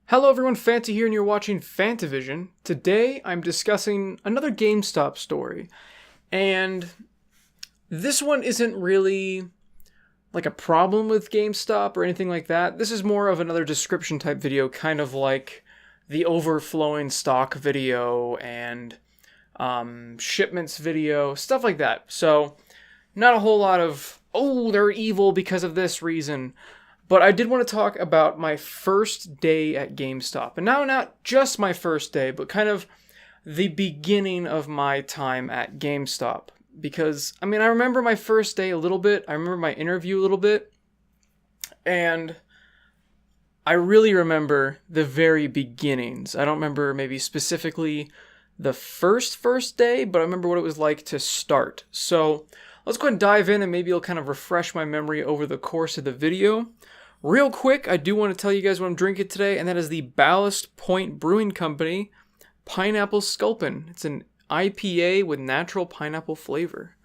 Hello everyone, Fanta here and you're watching Fantavision. Today I'm discussing another GameStop story. And this one isn't really like a problem with GameStop or anything like that. This is more of another description type video, kind of like the overflowing stock video and shipments video, stuff like that. So not a whole lot of, oh, they're evil because of this reason. But I did want to talk about my first day at GameStop. And now not just my first day, but kind of the beginning of my time at GameStop. Because, I remember my first day a little bit. I remember my interview a little bit. And I really remember the very beginnings. I don't remember maybe specifically the first day, but I remember what it was like to start. So let's go ahead and dive in and maybe it'll kind of refresh my memory over the course of the video. Real quick, I do want to tell you guys what I'm drinking today, and that is the Ballast Point Brewing Company Pineapple Sculpin. It's an IPA with natural pineapple flavor.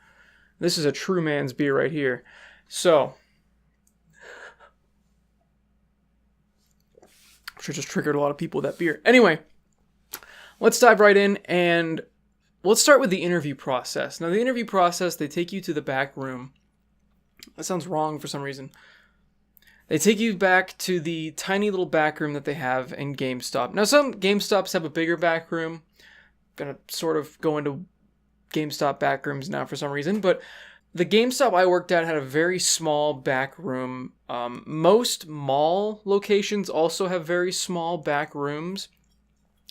This is a true man's beer right here. So, I'm sure just triggered a lot of people with that beer. Anyway, let's dive right in, and let's start with the interview process. Now, the interview process, they take you to the back room. That sounds wrong for some reason. They take you back to the tiny little back room that they have in GameStop. Now, some GameStops have a bigger back room. I'm going to sort of go into GameStop back rooms now for some reason. But the GameStop I worked at had a very small back room. Most mall locations also have very small back rooms.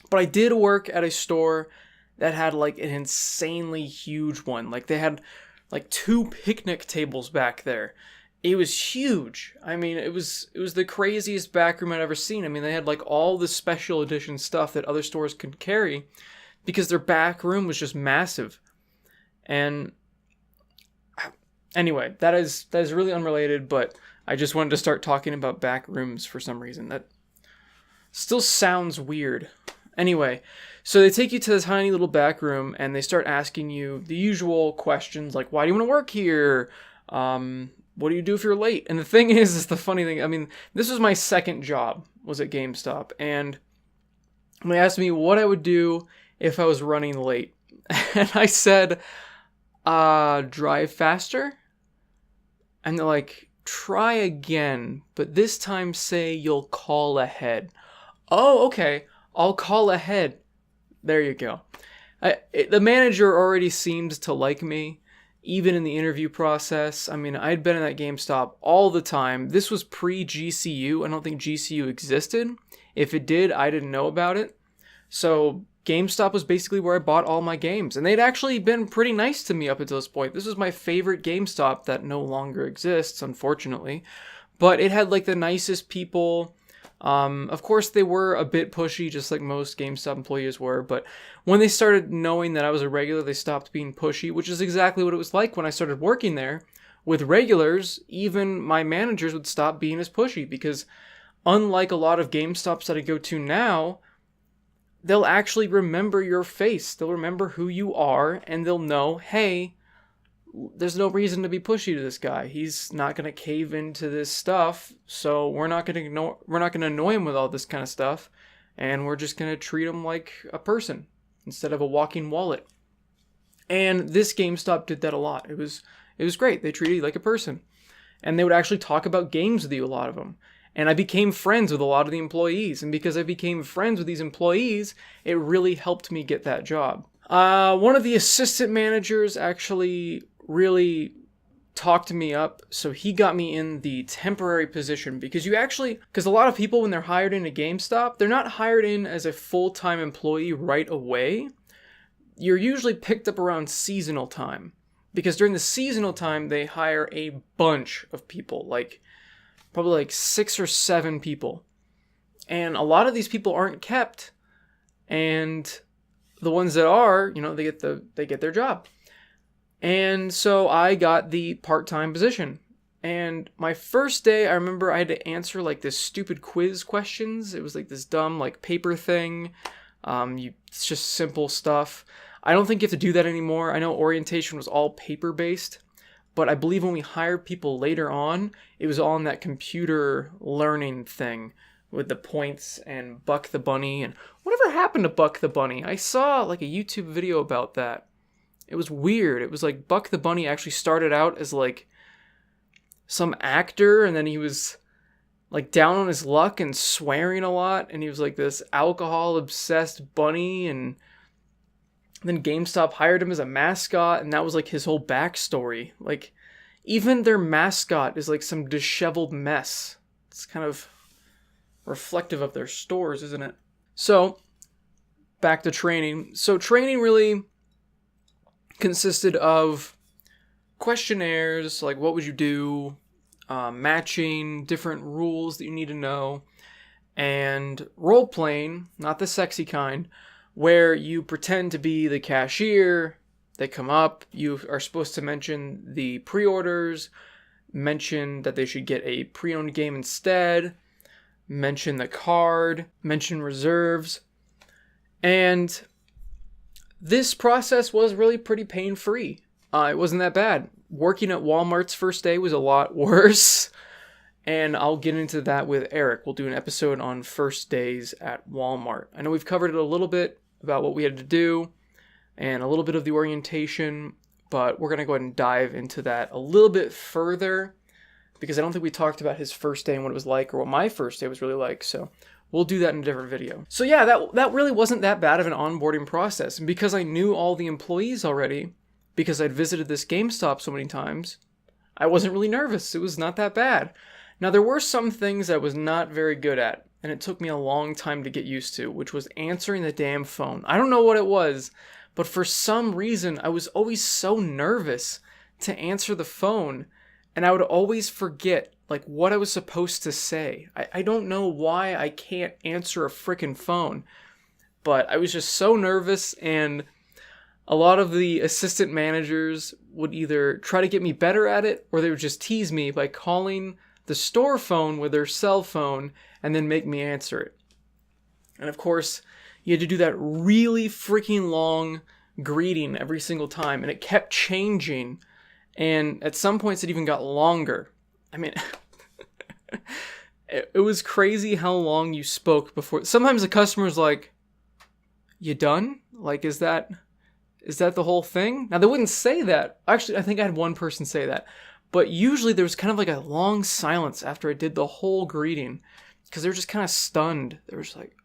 But I did work at a store that had like an insanely huge one. Like they had like 2 picnic tables back there. It was huge. It was the craziest back room I'd ever seen. They had like all the special edition stuff that other stores could carry because their back room was just massive. And anyway, that is really unrelated, but I just wanted to start talking about back rooms for some reason. That still sounds weird. Anyway, so they take you to this tiny little back room and they start asking you the usual questions like, why do you want to work here? What do you do if you're late? And the thing is the funny thing, this was my second job, was at GameStop, and they asked me what I would do if I was running late. And I said, drive faster? And they're like, try again, but this time say you'll call ahead. Oh, okay, I'll call ahead. There you go. The manager already seems to like me. Even in the interview process, I'd been in that GameStop all the time. This was pre-GCU. I don't think GCU existed. If it did, I didn't know about it. So GameStop was basically where I bought all my games. And they'd actually been pretty nice to me up until this point. This was my favorite GameStop that no longer exists, unfortunately. But it had like the nicest people. Of course, they were a bit pushy, just like most GameStop employees were, but when they started knowing that I was a regular, they stopped being pushy, which is exactly what it was like when I started working there. With regulars, even my managers would stop being as pushy, because unlike a lot of GameStops that I go to now, they'll actually remember your face. They'll remember who you are, and they'll know, hey, there's no reason to be pushy to this guy. He's not going to cave into this stuff, so we're not going to annoy him with all this kind of stuff, and we're just going to treat him like a person instead of a walking wallet. And this GameStop did that a lot. It was great. They treated you like a person, and they would actually talk about games with you, a lot of them. And I became friends with a lot of the employees, and because I became friends with these employees, it really helped me get that job. One of the assistant managers actually really talked me up, so he got me in the temporary position, because a lot of people, when they're hired in a GameStop, they're not hired in as a full-time employee right away. You're usually picked up around seasonal time, because during the seasonal time, they hire a bunch of people, probably like 6 or 7 people, and a lot of these people aren't kept, and the ones that are, they get their job. And so I got the part-time position. And my first day, I remember I had to answer like this stupid quiz questions. It was like this dumb paper thing. It's just simple stuff. I don't think you have to do that anymore. I know orientation was all paper-based, but I believe when we hired people later on, it was all in that computer learning thing, with the points and Buck the Bunny. And whatever happened to Buck the Bunny? I saw like a YouTube video about that. It was weird. It was like Buck the Bunny actually started out as like some actor, and then he was like down on his luck and swearing a lot, and he was like this alcohol obsessed bunny, and then GameStop hired him as a mascot, and that was like his whole backstory. Like, even their mascot is like some disheveled mess. It's kind of reflective of their stores, isn't it? So, back to training. So training really consisted of questionnaires, like what would you do, matching, different rules that you need to know, and role-playing, not the sexy kind, where you pretend to be the cashier. They come up, you are supposed to mention the pre-orders, mention that they should get a pre-owned game instead, mention the card, mention reserves, and this process was really pretty pain-free. It wasn't that bad. Working at Walmart's first day was a lot worse, and I'll get into that with Eric. We'll do an episode on first days at Walmart. I know we've covered it a little bit about what we had to do and a little bit of the orientation, but we're going to go ahead and dive into that a little bit further because I don't think we talked about his first day and what it was like, or what my first day was really like, so we'll do that in a different video. So yeah, that really wasn't that bad of an onboarding process, and because I knew all the employees already, because I'd visited this GameStop so many times, I wasn't really nervous. It was not that bad. Now, there were some things I was not very good at, and it took me a long time to get used to, which was answering the damn phone. I don't know what it was, but for some reason, I was always so nervous to answer the phone, and I would always forget like what I was supposed to say. I don't know why I can't answer a frickin' phone, but I was just so nervous, and a lot of the assistant managers would either try to get me better at it, or they would just tease me by calling the store phone with their cell phone and then make me answer it. And of course, you had to do that really freaking long greeting every single time, and it kept changing, and at some points it even got longer. I mean, it was crazy how long you spoke before. Sometimes the customer's like, "You done? Like, is that the whole thing?" Now, they wouldn't say that. Actually, I think I had one person say that. But usually there was kind of like a long silence after I did the whole greeting, because they were just kind of stunned. They were just like,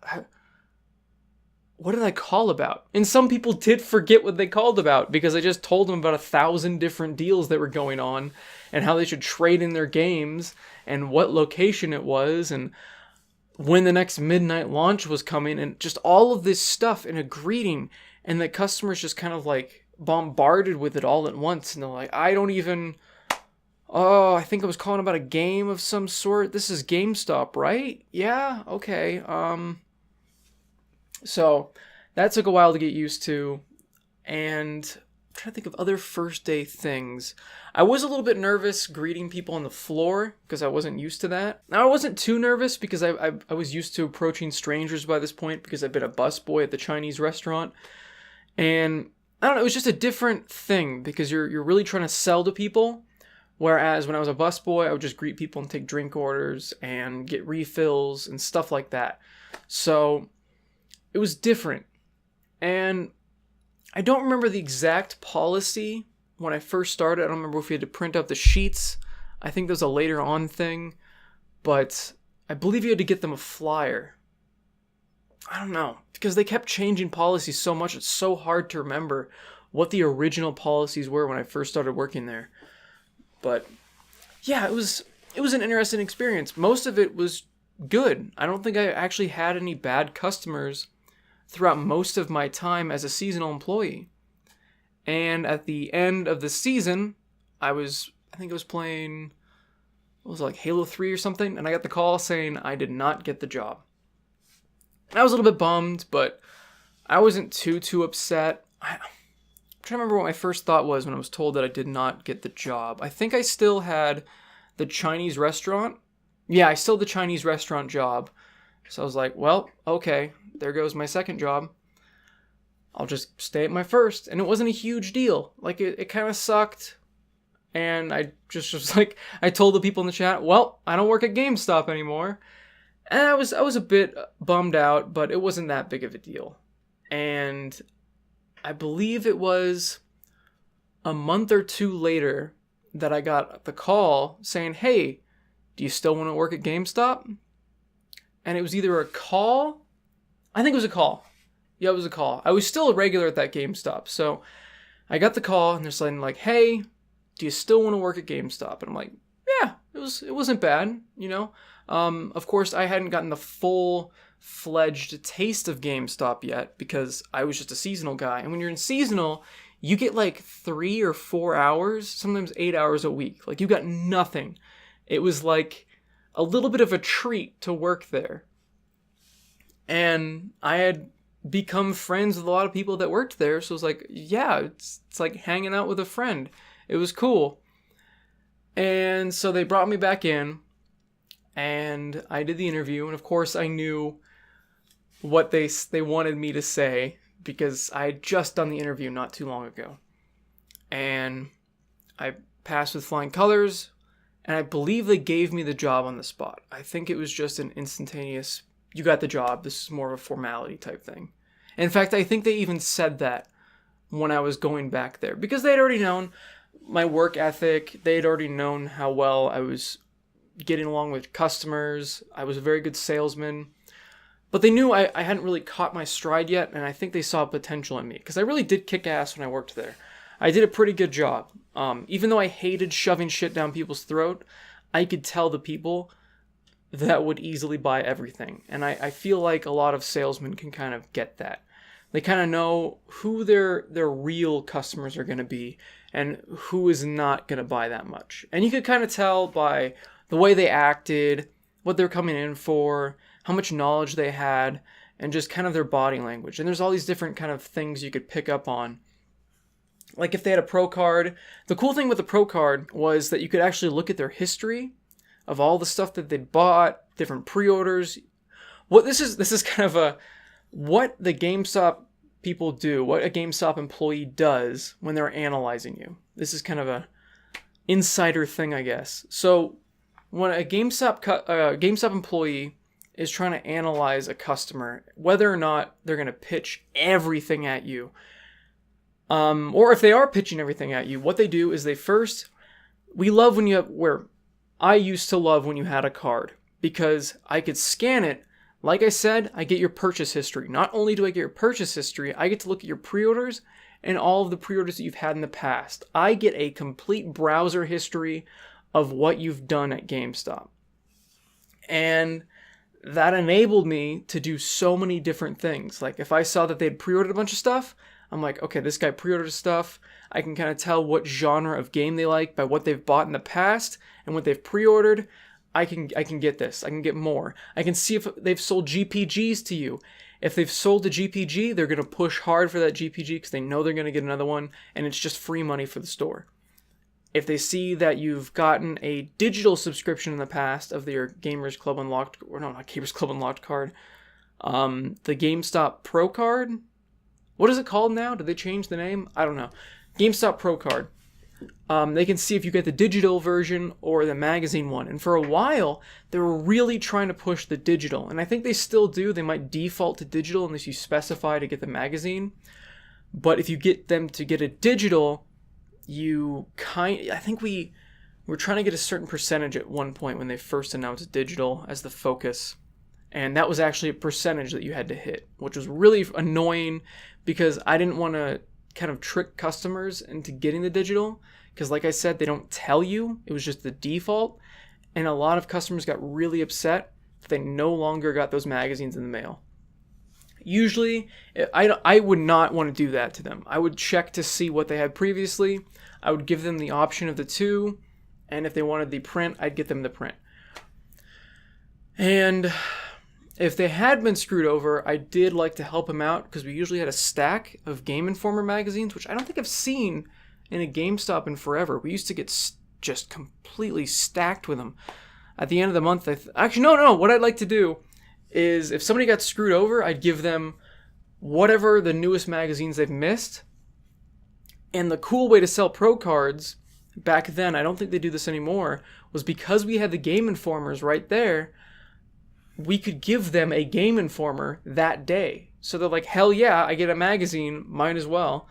what did I call about? And some people did forget what they called about, because I just told them about 1,000 different deals that were going on and how they should trade in their games and what location it was and when the next midnight launch was coming, and just all of this stuff in a greeting. And the customers just kind of like bombarded with it all at once. And they're like, I think I was calling about a game of some sort. This is GameStop, right? Yeah, okay. So that took a while to get used to. And I'm trying to think of other first day things. I was a little bit nervous greeting people on the floor because I wasn't used to that. Now, I wasn't too nervous because I was used to approaching strangers by this point, because I've been a busboy at the Chinese restaurant. And I don't know, it was just a different thing because you're really trying to sell to people. Whereas when I was a busboy, I would just greet people and take drink orders and get refills and stuff like that. So it was different. And I don't remember the exact policy when I first started. I don't remember if we had to print out the sheets. I think that was a later on thing. But I believe you had to get them a flyer. I don't know, because they kept changing policies so much. It's so hard to remember what the original policies were when I first started working there. But yeah, it was an interesting experience. Most of it was good. I don't think I actually had any bad customers throughout most of my time as a seasonal employee. And at the end of the season, I think I was playing, what was it, like Halo 3 or something, and I got the call saying I did not get the job. And I was a little bit bummed, but I wasn't too upset. I'm trying to remember what my first thought was when I was told that I did not get the job. I think I still had the Chinese restaurant. Yeah, I still had the Chinese restaurant job. So I was like, well, okay, there goes my second job. I'll just stay at my first. And it wasn't a huge deal. Like, it kind of sucked. And I just was like, I told the people in the chat, well, I don't work at GameStop anymore. And I was a bit bummed out, but it wasn't that big of a deal. And I believe it was a month or two later that I got the call saying, "Hey, do you still want to work at GameStop?" And it was either a call, I think it was a call. Yeah, it was a call. I was still a regular at that GameStop. So I got the call and they're saying like, "Hey, do you still want to work at GameStop?" And I'm like, "Yeah, it wasn't bad, you know." Of course, I hadn't gotten the full-fledged taste of GameStop yet because I was just a seasonal guy. And when you're in seasonal, you get like 3 or 4 hours, sometimes 8 hours a week. Like you got nothing. It was like a little bit of a treat to work there. And I had become friends with a lot of people that worked there. So it was like, yeah, it's like hanging out with a friend. It was cool. And so they brought me back in and I did the interview. And of course I knew what they wanted me to say because I had just done the interview not too long ago. And I passed with flying colors. And I believe they gave me the job on the spot. I think it was just an instantaneous, "You got the job. This is more of a formality type thing." In fact, I think they even said that when I was going back there. Because they had already known my work ethic. They had already known how well I was getting along with customers. I was a very good salesman. But they knew I hadn't really caught my stride yet. And I think they saw potential in me. Because I really did kick ass when I worked there. I did a pretty good job. Even though I hated shoving shit down people's throat, I could tell the people that would easily buy everything. And I feel like a lot of salesmen can kind of get that. They kind of know who their real customers are going to be and who is not going to buy that much. And you could kind of tell by the way they acted, what they're coming in for, how much knowledge they had, and just kind of their body language. And there's all these different kind of things you could pick up on. Like if they had a pro card, the cool thing with the pro card was that you could actually look at their history of all the stuff that they'd bought, different pre-orders. This is kind of what the GameStop people do, what a GameStop employee does when they're analyzing you. This is kind of a insider thing, I guess. So when a GameStop employee is trying to analyze a customer, whether or not they're going to pitch everything at you, or if they are pitching everything at you, what they do is I used to love when you had a card because I could scan it. Like I said, I get your purchase history. Not only do I get your purchase history, I get to look at your pre-orders and all of the pre-orders that you've had in the past. I get a complete browser history of what you've done at GameStop. And that enabled me to do so many different things. Like if I saw that they'd pre-ordered a bunch of stuff, I'm like, okay, this guy pre-ordered stuff. I can kind of tell what genre of game they like by what they've bought in the past and what they've pre-ordered. I can get this. I can get more. I can see if they've sold GPGs to you. If they've sold a GPG, they're going to push hard for that GPG because they know they're going to get another one, and it's just free money for the store. If they see that you've gotten a digital subscription in the past of their Gamers Club Unlocked, or no, not Gamers Club Unlocked card, the GameStop Pro card. What is it called now? Did they change the name? I don't know. GameStop Pro card. They can see if you get the digital version or the magazine one. And for a while, they were really trying to push the digital. And I think they still do. They might default to digital unless you specify to get the magazine. But if you get them to get a digital, I think we were trying to get a certain percentage at one point when they first announced digital as the focus. And that was actually a percentage that you had to hit, which was really annoying because I didn't want to kind of trick customers into getting the digital. Because like I said, they don't tell you. It was just the default. And a lot of customers got really upset that they no longer got those magazines in the mail. Usually, I would not want to do that to them. I would check to see what they had previously. I would give them the option of the two. And if they wanted the print, I'd get them the print. And if they had been screwed over, I did like to help them out because we usually had a stack of Game Informer magazines, which I don't think I've seen in a GameStop in forever. We used to get just completely stacked with them. At the end of the month, no. What I'd like to do is if somebody got screwed over, I'd give them whatever the newest magazines they've missed. And the cool way to sell pro cards back then, I don't think they do this anymore, was because we had the Game Informers right there. we could give them a Game Informer that day. So they're like, hell yeah, I get a magazine, might as well.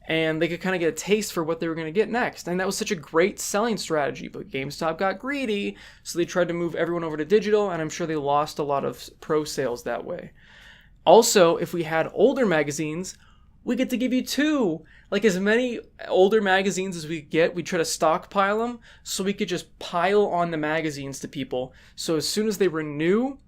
And they could kind of get a taste for what they were going to get next. And that was such a great selling strategy. But GameStop got greedy, so they tried to move everyone over to digital, and I'm sure they lost a lot of pro sales that way. Also, if we had older magazines, we get to give you 2. Like, as many older magazines as we get, we try to stockpile them, so we could just pile on the magazines to people. So as soon as they renew,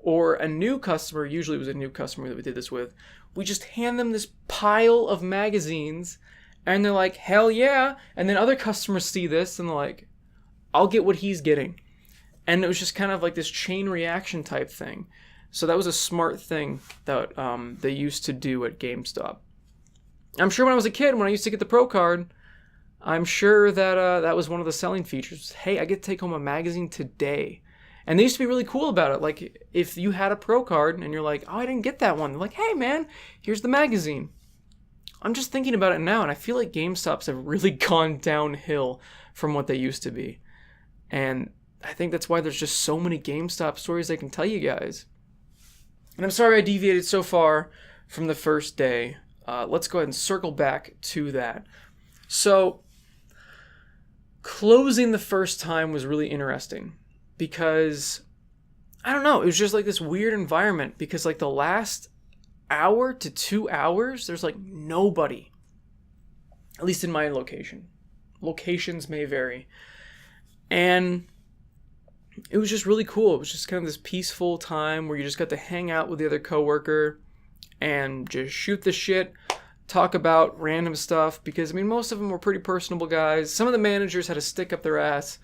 or a new customer, usually it was a new customer that we did this with, we just hand them this pile of magazines, and they're like, hell yeah. And then other customers see this, and they're like, I'll get what he's getting. And it was just kind of like this chain reaction type thing. So that was a smart thing that they used to do at GameStop. I'm sure when I was a kid, when I used to get the Pro Card, I'm sure that that was one of the selling features. Hey, I get to take home a magazine today. And they used to be really cool about it. Like, if you had a Pro Card and you're like, oh, I didn't get that one. They're like, hey, man, here's the magazine. I'm just thinking about it now, and I feel like GameStops have really gone downhill from what they used to be. And I think that's why there's just so many GameStop stories I can tell you guys. And I'm sorry I deviated so far from the first day. Let's go ahead and circle back to that. So, closing the first time was really interesting. Because, I don't know, it was just like this weird environment. Because like the last hour to 2 hours, there's like nobody. At least in my location. Locations may vary. And it was just really cool. It was just kind of this peaceful time where you just got to hang out with the other coworker and just shoot the shit, talk about random stuff. Because, I mean, most of them were pretty personable guys. Some of the managers had a stick up their ass.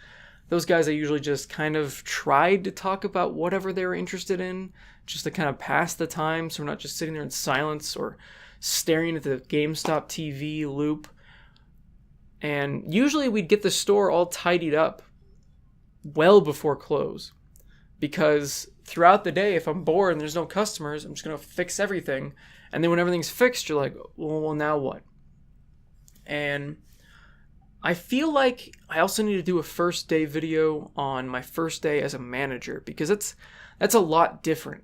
Those guys I usually just kind of tried to talk about whatever they were interested in, just to kind of pass the time, so we're not just sitting there in silence or staring at the GameStop TV loop. And usually we'd get the store all tidied up well before close, because throughout the day, if I'm bored and there's no customers, I'm just going to fix everything. And then when everything's fixed, you're like, well, now what? And I feel like I also need to do a first day video on my first day as a manager, because that's a lot different,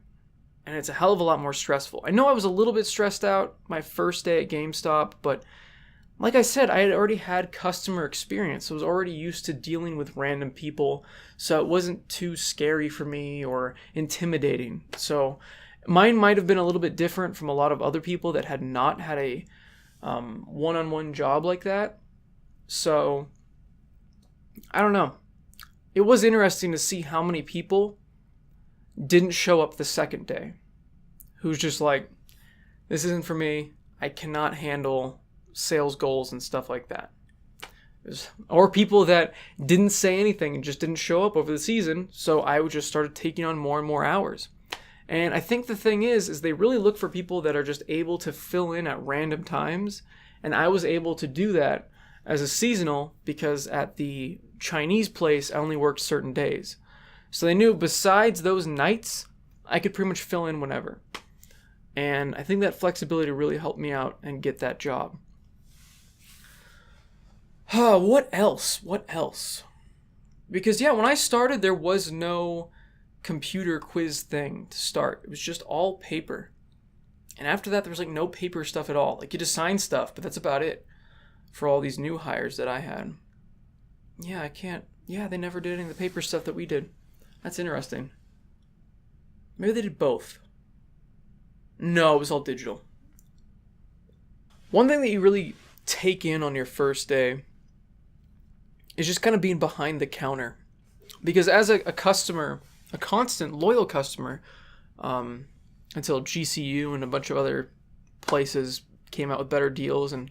and it's a hell of a lot more stressful. I know I was a little bit stressed out my first day at GameStop, but like I said, I had already had customer experience. So I was already used to dealing with random people, so it wasn't too scary for me or intimidating. So mine might have been a little bit different from a lot of other people that had not had a one-on-one job like that. So, I don't know. It was interesting to see how many people didn't show up the second day. Who's just like, this isn't for me. I cannot handle sales goals and stuff like that. Or people that didn't say anything and just didn't show up over the season. So I would just started taking on more and more hours. And I think the thing is they really look for people that are just able to fill in at random times. And I was able to do that as a seasonal, because at the Chinese place, I only worked certain days. So they knew besides those nights, I could pretty much fill in whenever. And I think that flexibility really helped me out and get that job. What else? Because, yeah, when I started, there was no computer quiz thing to start. It was just all paper. And after that, there was like no paper stuff at all. Like, you just sign stuff, but that's about it. For all these new hires that I had. Yeah, they never did any of the paper stuff that we did. That's interesting. Maybe they did both. No, it was all digital. One thing that you really take in on your first day is just kind of being behind the counter. Because as a customer, a constant, loyal customer, until GCU and a bunch of other places came out with better deals, and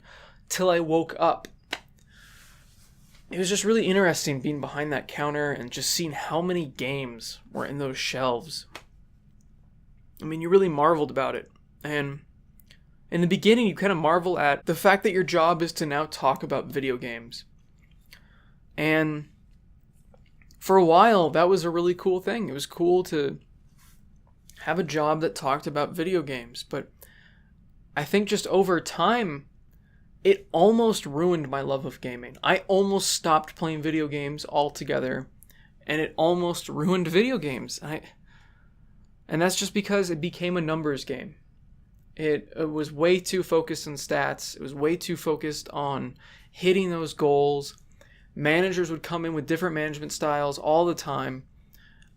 till I woke up, it was just really interesting being behind that counter and just seeing how many games were in those shelves. I mean, you really marveled about it. And in the beginning, you kind of marvel at the fact that your job is to now talk about video games. And for a while, that was a really cool thing. It was cool to have a job that talked about video games. But I think just over time, it almost ruined my love of gaming. I almost stopped playing video games altogether, and it almost ruined video games. And that's just because it became a numbers game. It was way too focused on stats. It was way too focused on hitting those goals. Managers would come in with different management styles all the time.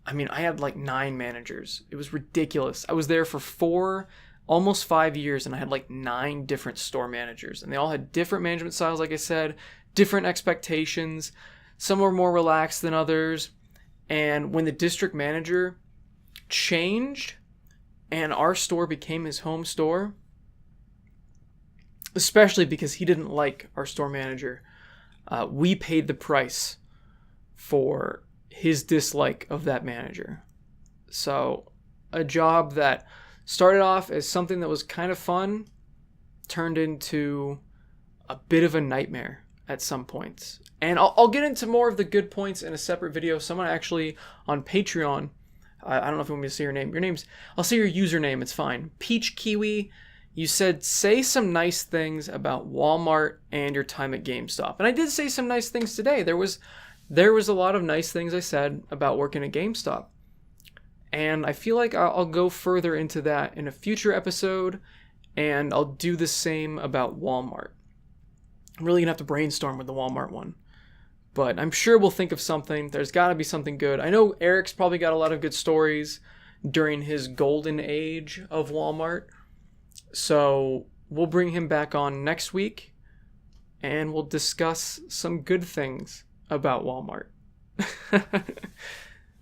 I mean, I had like 9 managers. It was ridiculous. I was there for almost 5 years, and I had like 9 different store managers. And they all had different management styles, like I said, different expectations. Some were more relaxed than others. And when the district manager changed and our store became his home store, especially because he didn't like our store manager, we paid the price for his dislike of that manager. So a job that started off as something that was kind of fun turned into a bit of a nightmare at some points. And I'll get into more of the good points in a separate video. Someone actually on Patreon, I don't know if you want me to say your name. I'll say your username, it's fine. Peach Kiwi, you said, say some nice things about Walmart and your time at GameStop. And I did say some nice things today. There was a lot of nice things I said about working at GameStop. And I feel like I'll go further into that in a future episode, and I'll do the same about Walmart. I'm really going to have to brainstorm with the Walmart one. But I'm sure we'll think of something. There's got to be something good. I know Eric's probably got a lot of good stories during his golden age of Walmart. So we'll bring him back on next week, and we'll discuss some good things about Walmart.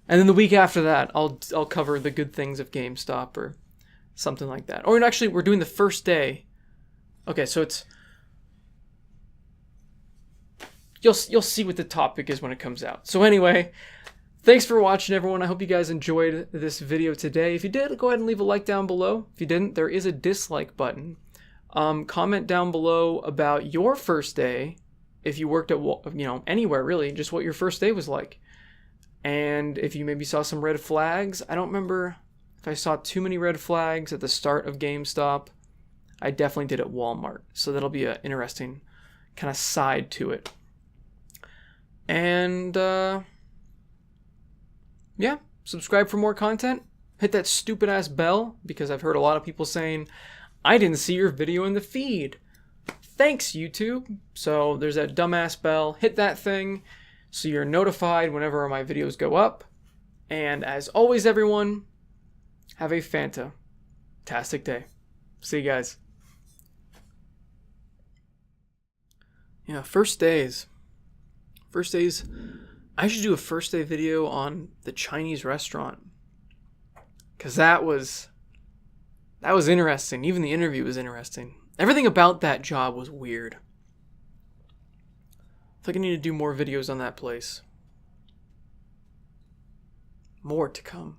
And then the week after that, I'll cover the good things of GameStop or something like that. Or actually, we're doing the first day. Okay, so it's... You'll see what the topic is when it comes out. So anyway, thanks for watching, everyone. I hope you guys enjoyed this video today. If you did, go ahead and leave a like down below. If you didn't, there is a dislike button. Comment down below about your first day, if you worked at, anywhere really, just what your first day was like. And if you maybe saw some red flags. I don't remember if I saw too many red flags at the start of GameStop. I definitely did at Walmart. So that'll be an interesting kind of side to it. And, yeah, subscribe for more content. Hit that stupid ass bell, because I've heard a lot of people saying, I didn't see your video in the feed. Thanks, YouTube. So there's that dumbass bell. Hit that thing so you're notified whenever my videos go up. And as always, everyone, have a fantastic day. See you guys. Yeah, first days. I should do a first day video on the Chinese restaurant, because that was interesting. Even the interview was interesting. Everything about that job was weird. I think I need to do more videos on that place. More to come.